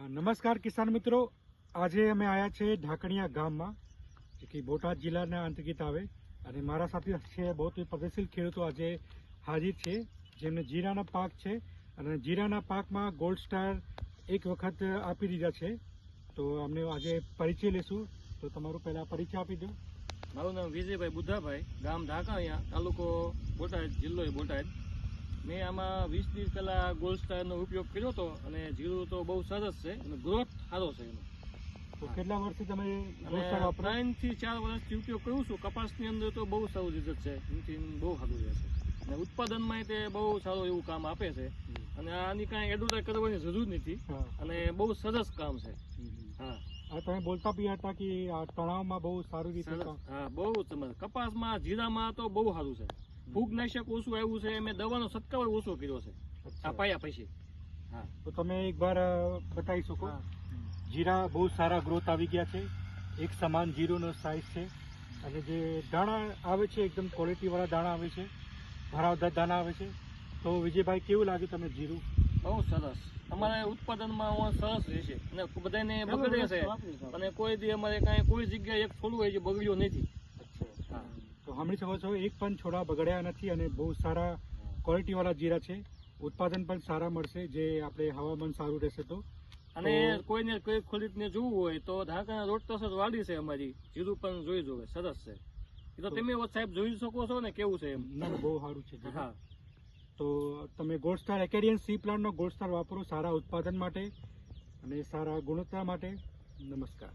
નમસ્કાર કિસાન મિત્રો, આજે અમે આવ્યા છે ઢાકણિયા ગામમાં, જે કે બોટાદ જિલ્લાના અંતર્ગત આવે, અને મારા સાથે છે બહુ પ્રગતિશીલ ખેડૂતો આજે હાજર છે, જેમને જીરાના પાક છે અને જીરાના પાકમાં ગોલ્ડ સ્ટાર એક વખત આપી દીધા છે. તો અમને આજે પરિચય લેશું. તો તમારું પહેલા પરિચય આપી દો. મારું નામ વિજયભાઈ બુદ્ધાભાઈ, ગામ ઢાકણિયા, તાલુકો બોટાદ, જિલ્લો બોટાદ. મેં આમાં 20 દિવસ પહેલા ગોલ્ડ સ્ટારનો ઉપયોગ કર્યો હતો અને જીરું તો બહુ સરસ છે અને ગ્રોથ સારો છે એનો. તો કેટલા વર્ષથી તમે ગોલ્ડ અને સ્ટાર વાપરો? 3 થી 4 વર્ષથી ઉપયોગ કરું છું. કપાસની અંદર તો બહુ સારું રિઝલ્ટ છે, એનાથી બહુ સારું રહે છે અને ઉત્પાદનમાં તે બહુ સારું એવું કામ આપે છે અને આની કાંઈ એડવર્ટાઈઝ કરવાની જરૂર નથી અને બહુ સરસ કામ છે. હા, તમે બોલતા બી હતા કે આ તણાવમાં બહુ સારું રીતે હા, બહુ કપાસમાં, જીરામાં તો બહુ સારું છે. ફૂગનાશક ઓછું આવ્યું છે, મેં દવાનો છંટકાવ ઓછો કર્યો છે આ પાયા પછી. હા, તો તમે એક વાર બતાવી શકો. જીરા બહુ સારા ગ્રોથ આવી ગયા છે, એક સમાન જીરુનો સાઇઝ છે અને જે દાણા આવે છે એકદમ ક્વોલિટી વાળા દાણા આવે છે, ભરાવદાર દાણા આવે છે. તો વિજયભાઈ, કેવું લાગે તમને જીરું? બહુ સરસ. અમારે ઉત્પાદનમાં સરસ રહેશે અને બધાને બગડે છે અને કોઈ દી અમારે કાંઈ કોઈ જગ્યાએ એક છોડવું હોય છે બગડ્યો નથી. તો સાંભળી શકો છો, એક પણ છોડા બગડ્યા નથી અને બહુ સારા ક્વોલિટી વાળા જીરા છે. ઉત્પાદન પણ સારા મળશે, જે આપણે હવામાન સારું રહેશે તો. અને કોઈને કોઈ ખેડૂતને જોવું હોય તો ઢાકા રોડ તરફ વાડી છે અમારી, જીરું પણ જોઈ જોવે, સરસ છે. એ તો તમે સાહેબ જોઈ શકો છો ને કેવું છે એમ. ના, બહુ સારું છે. હા, તો તમે ગોલ્ડ સ્ટાર એકેડિયન સી પ્લાન્ટનો ગોલ્ડ સ્ટાર વાપરો સારા ઉત્પાદન માટે અને સારા ગુણવત્તા માટે. નમસ્કાર.